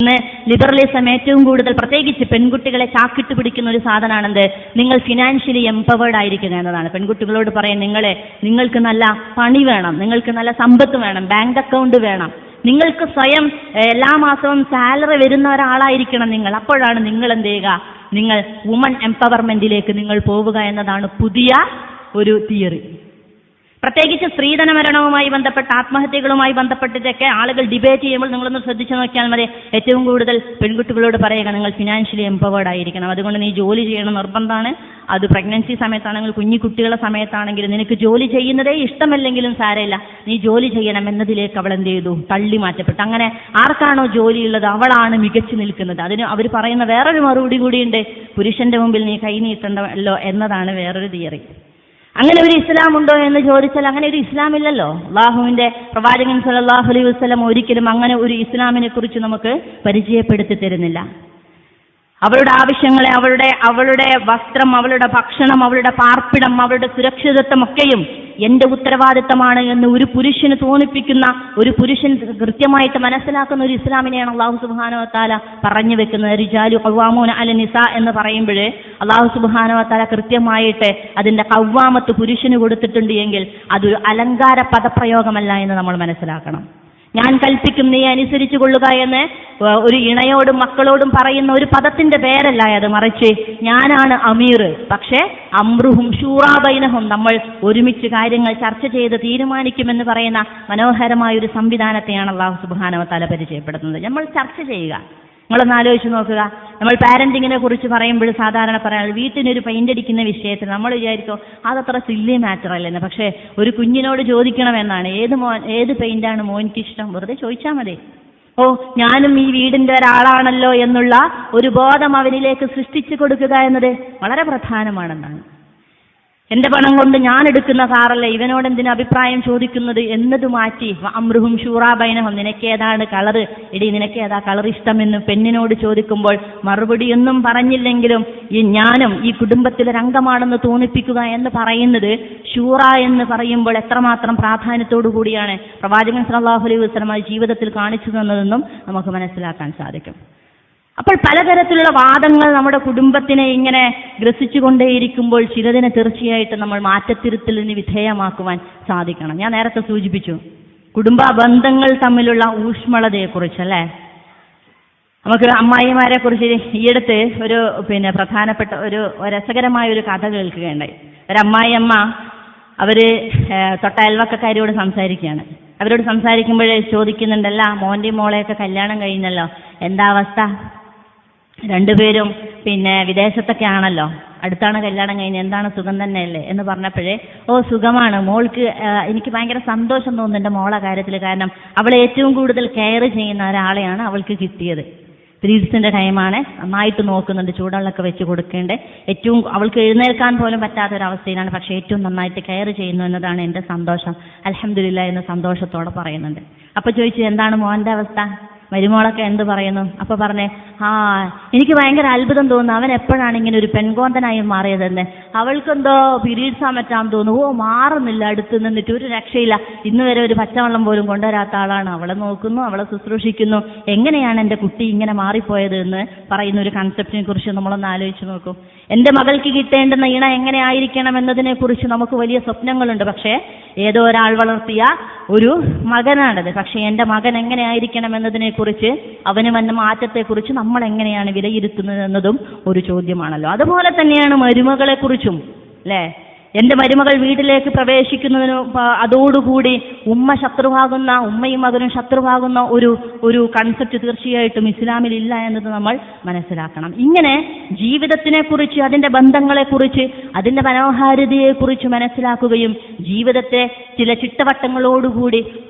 ഇന്ന് ലിബറലിസം ഏറ്റവും കൂടുതൽ പ്രത്യേകിച്ച് പെൺകുട്ടികളെ ചാക്കിട്ട് പിടിക്കുന്ന ഒരു സാധനമാണെന്ത്? നിങ്ങൾ ഫിനാൻഷ്യലി എംപവേർഡ് ആയിരിക്കുക എന്നതാണ്. പെൺകുട്ടികളോട് പറയും, നിങ്ങൾക്ക് നല്ല പണി വേണം, നിങ്ങൾക്ക് നല്ല സമ്പത്ത് വേണം, ബാങ്ക് അക്കൗണ്ട് വേണം, നിങ്ങൾക്ക് സ്വയം എല്ലാ മാസവും സാലറി വരുന്ന ഒരാളായിരിക്കണം നിങ്ങൾ. അപ്പോഴാണ് നിങ്ങൾ എന്ത് ചെയ്യുക, നിങ്ങൾ വുമൺ എംപവർമെന്റിലേക്ക് നിങ്ങൾ പോവുക എന്നതാണ് പുതിയ ഒരു തിയറി. പ്രത്യേകിച്ച് സ്ത്രീധന മരണവുമായി ബന്ധപ്പെട്ട ആത്മഹത്യകളുമായി ബന്ധപ്പെട്ടിട്ടൊക്കെ ആളുകൾ ഡിബേറ്റ് ചെയ്യുമ്പോൾ നിങ്ങളൊന്ന് ശ്രദ്ധിച്ചു നോക്കിയാൽ മതി. ഏറ്റവും കൂടുതൽ പെൺകുട്ടികളോട് പറയുക, നിങ്ങൾ ഫിനാൻഷ്യലി എംപവേർഡ് ആയിരിക്കണം, അതുകൊണ്ട് നീ ജോലി ചെയ്യണം നിർബന്ധമാണ്. അത് പ്രഗ്നൻസി സമയത്താണെങ്കിൽ, കുഞ്ഞു കുട്ടികളുടെ സമയത്താണെങ്കിലും, നിനക്ക് ജോലി ചെയ്യുന്നതേ ഇഷ്ടമല്ലെങ്കിലും സാരമില്ല, നീ ജോലി ചെയ്യണം എന്നതിലേക്ക് അവൾ എന്ത് ചെയ്തു, തള്ളി മാറ്റപ്പെട്ടു. അങ്ങനെ ആർക്കാണോ ജോലിയുള്ളത് അവളാണ് മികച്ചു നിൽക്കുന്നത്. അതിന് അവർ പറയുന്ന വേറൊരു മറുപടി കൂടിയുണ്ട്, പുരുഷന്റെ മുമ്പിൽ നീ കൈ നീട്ടണ്ടല്ലോ എന്നതാണ് വേറൊരു തിയറി. അങ്ങനെ ഒരു ഇസ്ലാം ഉണ്ടോ എന്ന് ചോദിച്ചാൽ അങ്ങനെ ഒരു ഇസ്ലാം ഇല്ലല്ലോ. അല്ലാഹുവിന്റെ പ്രവാചകൻ സല്ലല്ലാഹു അലൈഹി വസല്ലം ഒരിക്കലും അങ്ങനെ ഒരു ഇസ്ലാമിനെ കുറിച്ച് നമുക്ക് പരിചയപ്പെടുത്തി തരുന്നില്ല. അവളുടെ ആവശ്യങ്ങളെ, അവളുടെ വസ്ത്രം, അവളുടെ ഭക്ഷണം, അവളുടെ പാർപ്പിടം, അവളുടെ സുരക്ഷിതത്വം ഒക്കെയും എന്റെ ഉത്തരവാദിത്തമാണ് എന്ന് ഒരു പുരുഷന് തോന്നിപ്പിക്കുന്ന, ഒരു പുരുഷൻ കൃത്യമായിട്ട് മനസ്സിലാക്കുന്ന ഒരു ഇസ്ലാമിനെയാണ് അല്ലാഹു സുബ്ഹാനഹു വ തആല പറഞ്ഞു വെക്കുന്നത്. റിജാലു ഖവ്വാമൂന അല നിസാ എന്ന് പറയുമ്പോൾ അല്ലാഹു സുബ്ഹാനഹു വ തആല കൃത്യമായിട്ട് അതിന്റെ ഖവ്വാമത്ത് പുരുഷന് കൊടുത്തിട്ടുണ്ട് എങ്കിൽ അതൊരു അലങ്കാര പദപ്രയോഗമല്ല എന്ന് നമ്മൾ മനസ്സിലാക്കണം. ഞാൻ കൽപ്പിക്കും നീ അനുസരിച്ചു കൊള്ളുക എന്ന് ഒരു ഇണയോടും മക്കളോടും പറയുന്ന ഒരു പദത്തിന്റെ പേരല്ല അത്, മറിച്ച് ഞാനാണ് അമീർ, പക്ഷേ അംറുഹും ശൂറാ ബൈനഹും, നമ്മൾ ഒരുമിച്ച് കാര്യങ്ങൾ ചർച്ച ചെയ്ത് തീരുമാനിക്കുമെന്ന് പറയുന്ന മനോഹരമായ ഒരു സംവിധാനത്തെയാണ് അല്ലാഹു സുബ്ഹാനഹു വ തആല പരിചയപ്പെടുത്തുന്നത്. നമ്മൾ ചർച്ച ചെയ്യുക. നിങ്ങളൊന്ന് ആലോചിച്ച് നോക്കുക. നമ്മൾ പാരന്റിങ്ങിനെ കുറിച്ച് പറയുമ്പോൾ സാധാരണ പറയാനുള്ളത്, വീട്ടിനൊരു പെയിന്റ് അടിക്കുന്ന വിഷയത്തിൽ നമ്മൾ വിചാരിക്കും അതത്ര സില്ലി മാറ്റർ അല്ലെന്ന്. പക്ഷേ ഒരു കുഞ്ഞിനോട് ചോദിക്കണമെന്നാണ്, ഏത് പെയിന്റാണ് മോനിക്ക് ഇഷ്ടം, വെറുതെ ചോദിച്ചാൽ മതി. ഞാനും ഈ വീടിന്റെ ഒരാളാണല്ലോ എന്നുള്ള ഒരു ബോധം അവനിലേക്ക് സൃഷ്ടിച്ചു കൊടുക്കുക എന്നത് വളരെ പ്രധാനമാണെന്നാണ്. എന്റെ പണം കൊണ്ട് ഞാൻ എടുക്കുന്ന കാറല്ലേ, ഇവനോട് എന്തിനു അഭിപ്രായം ചോദിക്കുന്നത് എന്നത് മാറ്റി അംറുഹും ശൂറാ ബൈനഹും, നിനക്ക് ഏതാണ് കളറ്, നിനക്ക് ഏതാ കളർ ഇഷ്ടമെന്ന് പെണ്ണിനോട് ചോദിക്കുമ്പോൾ മറുപടിയൊന്നും പറഞ്ഞില്ലെങ്കിലും ഞാനും ഈ കുടുംബത്തിലൊരംഗമാണെന്ന് തോന്നിപ്പിക്കുക എന്ന് പറയുന്നത്, ശൂറ എന്ന് പറയുമ്പോൾ എത്രമാത്രം പ്രാധാന്യത്തോടു കൂടിയാണ് പ്രവാചകൻ സല്ലല്ലാഹു അലൈഹി വസല്ലം ജീവിതത്തിൽ കാണിച്ചു തന്നതെന്നും നമുക്ക് മനസ്സിലാക്കാൻ സാധിക്കും. അപ്പോൾ പലതരത്തിലുള്ള വാദങ്ങൾ നമ്മുടെ കുടുംബത്തിനെ ഇങ്ങനെ ഗ്രസിച്ചുകൊണ്ടേയിരിക്കുമ്പോൾ ചിലതിനെ തീർച്ചയായിട്ടും നമ്മൾ മാറ്റത്തിരുത്തലിന് വിധേയമാക്കുവാൻ സാധിക്കണം. ഞാൻ നേരത്തെ സൂചിപ്പിച്ചു കുടുംബ ബന്ധങ്ങൾ തമ്മിലുള്ള ഊഷ്മളതയെക്കുറിച്ചല്ലേ. നമുക്ക് അമ്മായിമാരെ കുറിച്ച് ഈയടുത്ത് ഒരു പ്രധാനപ്പെട്ട ഒരു രസകരമായ ഒരു കഥ കേൾക്കുകയുണ്ടായി. ഒരമ്മായിയമ്മ അവര് തൊട്ടയൽവക്കക്കാരോട് സംസാരിക്കുകയാണ്. അവരോട് സംസാരിക്കുമ്പോഴേ ചോദിക്കുന്നുണ്ടല്ല, മോൻ്റെയും മോളെയൊക്കെ കല്യാണം കഴിഞ്ഞല്ലോ, എന്താ അവസ്ഥ? രണ്ടുപേരും വിദേശത്തൊക്കെ ആണല്ലോ, അടുത്താണ് കല്യാണം കഴിഞ്ഞ്, എന്താണ് സുഖം തന്നെയല്ലേ എന്ന് പറഞ്ഞപ്പോഴേ, സുഖമാണ് മോൾക്ക്, എനിക്ക് ഭയങ്കര സന്തോഷം തോന്നുന്നുണ്ട് മോളെ കാര്യത്തിൽ, കാരണം അവളെ ഏറ്റവും കൂടുതൽ കെയർ ചെയ്യുന്ന ഒരാളെയാണ് അവൾക്ക് കിട്ടിയത്. പീരീഡ്സിന്റെ ടൈമാണ്, നന്നായിട്ട് നോക്കുന്നുണ്ട്, ചൂടുവെള്ളമൊക്കെ വെച്ച് കൊടുക്കേണ്ടത്, ഏറ്റവും അവൾക്ക് എഴുന്നേൽക്കാൻ പോലും പറ്റാത്തൊരവസ്ഥയിലാണ്, പക്ഷേ ഏറ്റവും നന്നായിട്ട് കെയർ ചെയ്യുന്നു എന്നതാണ് എൻ്റെ സന്തോഷം, അൽഹംദുലില്ലാഹ് എന്ന് സന്തോഷത്തോടെ പറയുന്നുണ്ട്. അപ്പോൾ ചോദിച്ചു, എന്താണ് മോൻ്റെ അവസ്ഥ, മരുമോളൊക്കെ എന്ത് പറയുന്നു? അപ്പോൾ പറഞ്ഞേ, എനിക്ക് ഭയങ്കര അത്ഭുതം തോന്നുന്നു, അവൻ എപ്പോഴാണ് ഇങ്ങനെ ഒരു പെൺകോന്തനായി മാറിയതെന്ന്, അവൾക്കെന്തോ പീരീഡ്സ് ആകാൻ പറ്റാൻ തോന്നുന്നു, മാറുന്നില്ല, അടുത്ത് നിന്നിട്ട് ഒരു രക്ഷയില്ല, ഇന്ന് വരെ ഒരു പച്ചവെള്ളം പോലും കൊണ്ടുവരാത്ത ആളാണ്, അവളെ നോക്കുന്നു, അവളെ ശുശ്രൂഷിക്കുന്നു, എങ്ങനെയാണ് എൻ്റെ കുട്ടി ഇങ്ങനെ മാറിപ്പോയത് എന്ന് പറയുന്ന ഒരു കൺസെപ്റ്റിനെ കുറിച്ച് നമ്മളൊന്ന് ആലോചിച്ച് നോക്കും. എൻ്റെ മകൾക്ക് കിട്ടേണ്ടുന്ന ഇണ എങ്ങനെ ആയിരിക്കണം എന്നതിനെ കുറിച്ച് നമുക്ക് വലിയ സ്വപ്നങ്ങളുണ്ട്, പക്ഷേ ഏതോ ഒരാൾ വളർത്തിയ ഒരു മകനാണത്. പക്ഷേ എൻ്റെ മകൻ എങ്ങനെ ആയിരിക്കണം എന്നതിനെ കുറിച്ച്, അവന് വന്ന മാറ്റത്തെക്കുറിച്ച് നമ്മൾ എങ്ങനെയാണ് വിലയിരുത്തുന്നത് എന്നതും ഒരു ചോദ്യമാണല്ലോ. അതുപോലെ തന്നെയാണ് മരുമകളെ കുറിച്ചും അല്ലേ. എൻ്റെ മരുമകൾ വീട്ടിലേക്ക് പ്രവേശിക്കുന്നതിന് അതോടുകൂടി ഉമ്മയും മകനും ശത്രുവാകുന്ന ഒരു കൺസെപ്റ്റ് തീർച്ചയായിട്ടും ഇസ്ലാമിൽ ഇല്ല എന്നത് നമ്മൾ മനസ്സിലാക്കണം. ഇങ്ങനെ ജീവിതത്തിനെ കുറിച്ച്, അതിൻ്റെ ബന്ധങ്ങളെക്കുറിച്ച്, അതിൻ്റെ മനോഹാരിതയെക്കുറിച്ച് മനസ്സിലാക്കുകയും ജീവിതത്തെ ചില ചിട്ടവട്ടങ്ങളോടുകൂടി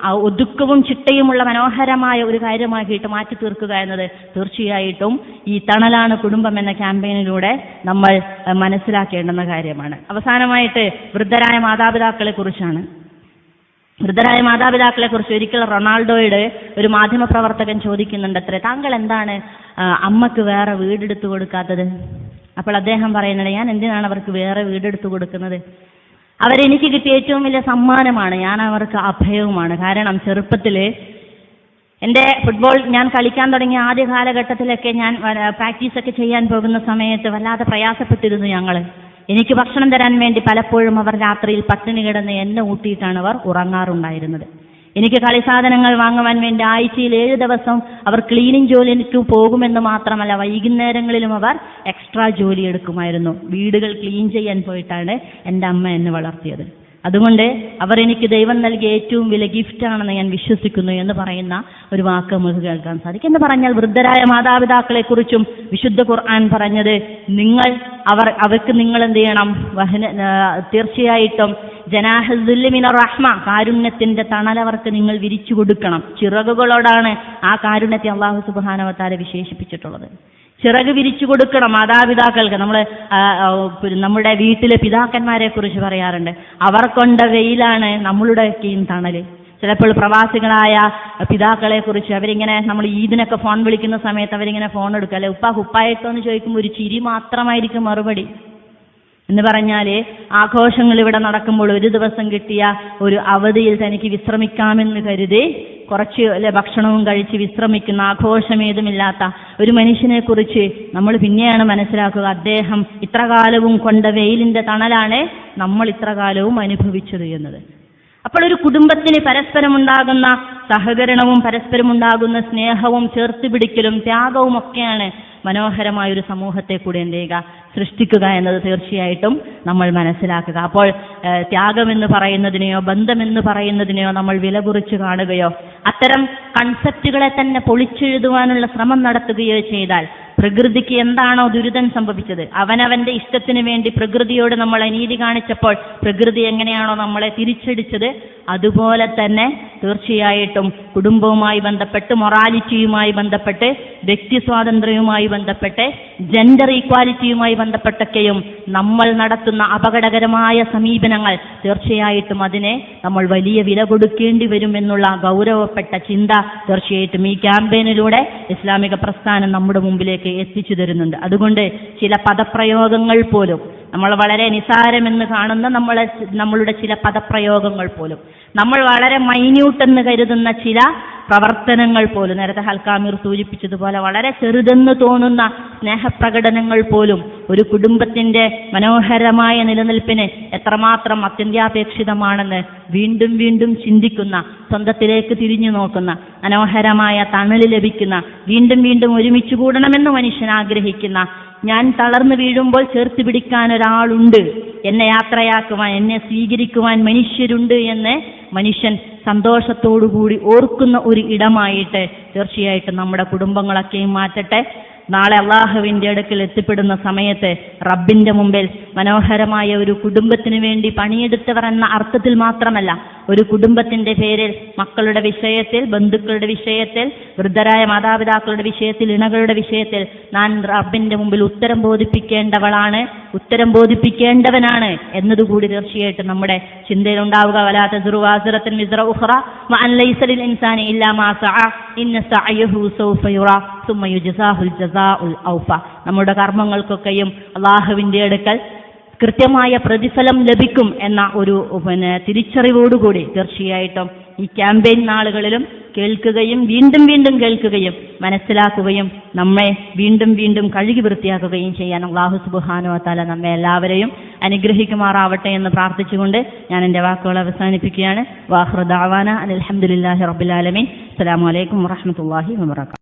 ഒതുക്കവും ചിട്ടയുമുള്ള മനോഹരമായ ഒരു കാര്യമാക്കിയിട്ട് മാറ്റി തീർക്കുക എന്നത് തീർച്ചയായിട്ടും ഈ തണലാണ് കുടുംബം എന്ന ക്യാമ്പയിനിലൂടെ നമ്മൾ മനസ്സിലാക്കേണ്ടുന്ന കാര്യമാണ്. അവസാനമായി വൃദ്ധരായ മാതാപിതാക്കളെ കുറിച്ചാണ്. വൃദ്ധരായ മാതാപിതാക്കളെ കുറിച്ച് ഒരിക്കൽ റൊണാൾഡോയുടെ ഒരു മാധ്യമപ്രവർത്തകൻ ചോദിക്കുന്നുണ്ടത്രേ, താങ്കൾ എന്താണ് അമ്മക്ക് വേറെ വീടെടുത്തു കൊടുക്കാത്തത്? അപ്പോൾ അദ്ദേഹം പറയുന്നത്, ഞാൻ എന്തിനാണ് അവർക്ക് വേറെ വീടെടുത്തു കൊടുക്കുന്നത്? അവരെനിക്ക് കിട്ടിയ ഏറ്റവും വലിയ സമ്മാനമാണ്, ഞാൻ അവർക്ക് അഭയവുമാണ്. കാരണം ചെറുപ്പത്തിൽ എൻ്റെ ഫുട്ബോൾ ഞാൻ കളിക്കാൻ തുടങ്ങിയ ആദ്യ കാലഘട്ടത്തിലൊക്കെ ഞാൻ പ്രാക്ടീസൊക്കെ ചെയ്യാൻ പോകുന്ന സമയത്ത് വല്ലാതെ പ്രയാസപ്പെട്ടിരുന്നു ഞങ്ങൾ. എനിക്ക് ഭക്ഷണം തരാൻ വേണ്ടി പലപ്പോഴും അവർ രാത്രിയിൽ പട്ടിണി കിടന്ന് എന്നെ ഊട്ടിയിട്ടാണ് അവർ ഉറങ്ങാറുണ്ടായിരുന്നത്. എനിക്ക് കളിസാധനങ്ങൾ വാങ്ങുവാൻ വേണ്ടി ആഴ്ചയിൽ 7 ദിവസം അവർ ക്ലീനിങ് ജോലിക്ക് പോകുമെന്ന് മാത്രമല്ല, വൈകുന്നേരങ്ങളിലും അവർ എക്സ്ട്രാ ജോലി എടുക്കുമായിരുന്നു. വീടുകൾ ക്ലീൻ ചെയ്യാൻ പോയിട്ടാണ് എൻ്റെ അമ്മ എന്നെ വളർത്തിയത്. അതുകൊണ്ട് അവർ എനിക്ക് ദൈവം നൽകിയ ഏറ്റവും വലിയ ഗിഫ്റ്റാണെന്ന് ഞാൻ വിശ്വസിക്കുന്നു എന്ന് പറയുന്ന ഒരു വാക്ക് നമുക്ക് കേൾക്കാൻ സാധിക്കും. എന്ന് പറഞ്ഞാൽ വൃദ്ധരായ മാതാപിതാക്കളെക്കുറിച്ചും വിശുദ്ധ ഖുർആൻ പറഞ്ഞത് അവർക്ക് നിങ്ങൾ എന്ത് ചെയ്യണം? തീർച്ചയായിട്ടും ജനാഹുൽ മിനർ റഹ്മ, കാരുണ്യത്തിന്റെ തണലവർക്ക് നിങ്ങൾ വിരിച്ചു കൊടുക്കണം. ചിറകുകളോടാണ് ആ കാരുണ്യത്തെ അല്ലാഹു സുബ്ഹാനഹു വ തആല വിശേഷിപ്പിച്ചിട്ടുള്ളത്. ചിറക് വിരിച്ചു കൊടുക്കണം മാതാപിതാക്കൾക്ക്. നമ്മുടെ വീട്ടിലെ പിതാക്കന്മാരെ കുറിച്ച് പറയാറുണ്ട്, അവർ കൊണ്ട വെയിലാണ് നമ്മളുടെയൊക്കെയും തണല്. ചിലപ്പോൾ പ്രവാസികളായ പിതാക്കളെ കുറിച്ച് അവരിങ്ങനെ, നമ്മൾ ഈദിനൊക്കെ ഫോൺ വിളിക്കുന്ന സമയത്ത് അവരിങ്ങനെ ഫോൺ എടുക്കുക, അല്ലെ ഉപ്പ കുപ്പായിട്ടോ എന്ന് ചോദിക്കുമ്പോൾ ഒരു ചിരി മാത്രമായിരിക്കും മറുപടി. എന്ന് പറഞ്ഞാൽ ആഘോഷങ്ങൾ ഇവിടെ നടക്കുമ്പോൾ ഒരു ദിവസം കിട്ടിയ ഒരു അവധിയിൽ തനിക്ക് വിശ്രമിക്കാമെന്ന് കരുതി കുറച്ച് ഭക്ഷണവും കഴിച്ച് വിശ്രമിക്കുന്ന, ആഘോഷമേതുമില്ലാത്ത ഒരു മനുഷ്യനെ കുറിച്ച് നമ്മൾ പിന്നെയാണ് മനസ്സിലാക്കുക, അദ്ദേഹം ഇത്രകാലവും കൊണ്ട വെയിലിന്റെ തണലാണ് നമ്മൾ ഇത്രകാലവും അനുഭവിച്ചത് എന്നത്. അപ്പോൾ ഒരു കുടുംബത്തിന് പരസ്പരമുണ്ടാകുന്ന സഹകരണവും പരസ്പരമുണ്ടാകുന്ന സ്നേഹവും ചേർത്തുപിടിക്കലും ത്യാഗവും ഒക്കെയാണ് മനോഹരമായൊരു സമൂഹത്തെ കൂടെ എന്ത് സൃഷ്ടിക്കുക എന്നത് തീർച്ചയായിട്ടും നമ്മൾ മനസ്സിലാക്കുക. അപ്പോൾ ത്യാഗമെന്ന് പറയുന്നതിനെയോ ബന്ധമെന്ന് പറയുന്നതിനെയോ നമ്മൾ വില കുറിച്ച് കാണുകയോ അത്തരം കൺസെപ്റ്റുകളെ തന്നെ പൊളിച്ചെഴുതുവാനുള്ള ശ്രമം നടത്തുകയോ ചെയ്താൽ പ്രകൃതിക്ക് എന്താണോ ദുരിതം സംഭവിച്ചത്, അവനവന്റെ ഇഷ്ടത്തിന് വേണ്ടി പ്രകൃതിയോട് നമ്മൾ അനീതി കാണിച്ചപ്പോൾ പ്രകൃതി എങ്ങനെയാണോ നമ്മളെ തിരിച്ചടിച്ചത്, അതുപോലെ തന്നെ തീർച്ചയായിട്ടും കുടുംബവുമായി ബന്ധപ്പെട്ട്, മൊറാലിറ്റിയുമായി ബന്ധപ്പെട്ട്, വ്യക്തി സ്വാതന്ത്ര്യവുമായി ബന്ധപ്പെട്ട്, ജെൻഡർ ഈക്വാലിറ്റിയുമായി ബന്ധപ്പെട്ടൊക്കെയും നമ്മൾ നടത്തുന്ന അപകടകരമായ സമീപനങ്ങൾ തീർച്ചയായിട്ടും അതിനെ നമ്മൾ വലിയ വില കൊടുക്കേണ്ടി വരും എന്നുള്ള ഗൗരവപ്പെട്ട ചിന്ത തീർച്ചയായിട്ടും ഈ ക്യാമ്പയിനിലൂടെ ഇസ്ലാമിക പ്രസ്ഥാനം നമ്മുടെ മുമ്പിലേക്ക് എത്തിച്ചു തരുന്നുണ്ട്. അതുകൊണ്ട് ചില പദപ്രയോഗങ്ങൾ പോലും നമ്മൾ വളരെ നിസാരമെന്ന് കാണുന്ന നമ്മളുടെ ചില പദപ്രയോഗങ്ങൾ പോലും, നമ്മൾ വളരെ മൈന്യൂട്ട് എന്ന് കരുതുന്ന ചില പ്രവർത്തനങ്ങൾ പോലും, നേരത്തെ ഹൽക്കാമീർ സൂചിപ്പിച്ചതുപോലെ വളരെ ചെറുതെന്ന് തോന്നുന്ന സ്നേഹപ്രകടനങ്ങൾ പോലും ഒരു കുടുംബത്തിന്റെ മനോഹരമായ നിലനിൽപ്പിന് എത്രമാത്രം അത്യന്താപേക്ഷിതമാണെന്ന് വീണ്ടും വീണ്ടും ചിന്തിക്കുന്ന, സ്വന്തത്തിലേക്ക് തിരിഞ്ഞു നോക്കുന്ന, മനോഹരമായ തണല് ലഭിക്കുന്ന, വീണ്ടും വീണ്ടും ഒരുമിച്ച് കൂടണമെന്ന് മനുഷ്യൻ ആഗ്രഹിക്കുന്ന, ഞാൻ തളർന്നു വീഴുമ്പോൾ ചേർത്ത് പിടിക്കാൻ ഒരാളുണ്ട്, എന്നെ യാത്രയാക്കുവാൻ, എന്നെ സ്വീകരിക്കുവാൻ മനുഷ്യരുണ്ട് എന്ന് മനുഷ്യൻ സന്തോഷത്തോടുകൂടി ഓർക്കുന്ന ഒരു ഇടമായിട്ട് തീർച്ചയായിട്ടും നമ്മുടെ കുടുംബങ്ങളൊക്കെയും മാറ്റട്ടെ. നാളെ അള്ളാഹുവിൻ്റെ അടുക്കൽ എത്തിപ്പെടുന്ന സമയത്ത് റബ്ബിന്റെ മുമ്പിൽ മനോഹരമായ ഒരു കുടുംബത്തിന് വേണ്ടി പണിയെടുത്തവർ എന്ന അർത്ഥത്തിൽ മാത്രമല്ല, ഒരു കുടുംബത്തിന്റെ പേരിൽ മക്കളുടെ വിഷയത്തിൽ, ബന്ധുക്കളുടെ വിഷയത്തിൽ, വൃദ്ധരായ മാതാപിതാക്കളുടെ വിഷയത്തിൽ, ഇണകളുടെ വിഷയത്തിൽ ഞാൻ റബ്ബിന്റെ മുമ്പിൽ ഉത്തരം ബോധിപ്പിക്കേണ്ടവളാണ്, ഉത്തരം ബോധിപ്പിക്കേണ്ടവനാണ് എന്നതുകൂടി തീർച്ചയായിട്ടും നമ്മുടെ ചിന്തയിലുണ്ടാവുക. വലാ തസ്റു വാസിറത്തുൻ വിസ്റ ഉഖ്റ വഅൻ ലൈസ ലിൽ ഇൻസാനി ഇല്ലാ മാ സഅ ഇന്ന സഅയഹു സൗഫ യുറാ സുമ്മ യുജ്സാഹുൽ ജസാഉൽ ഔഫ. നമ്മുടെ കർമ്മങ്ങൾക്കൊക്കെയും അല്ലാഹുവിന്റെ അടുക്കൽ കൃത്യമായ പ്രതിഫലം ലഭിക്കും എന്ന ഒരു തിരിച്ചറിവോടുകൂടി തീർച്ചയായിട്ടും ഈ ക്യാമ്പയിൻ നാളുകളിലും കേൾക്കുകയും വീണ്ടും വീണ്ടും കേൾക്കുകയും മനസ്സിലാക്കുകയും നമ്മെ വീണ്ടും വീണ്ടും കഴുകി വൃത്തിയാക്കുകയും ചെയ്യാൻ അല്ലാഹു സുബ്ഹാനഹു വ തആല നമ്മെ എല്ലാവരെയും അനുഗ്രഹിക്കുമാറാവട്ടെ എന്ന് പ്രാർത്ഥിച്ചുകൊണ്ട് ഞാൻ എൻ്റെ വാക്കുകൾ അവസാനിപ്പിക്കുകയാണ്. വാഖിറു ദഅവാന അൽഹംദുലില്ലാഹി റബ്ബിൽ ആലമീൻ. അസ്സലാമു അലൈക്കും വറഹ്മത്തുള്ളാഹി വബറകാതുഹു.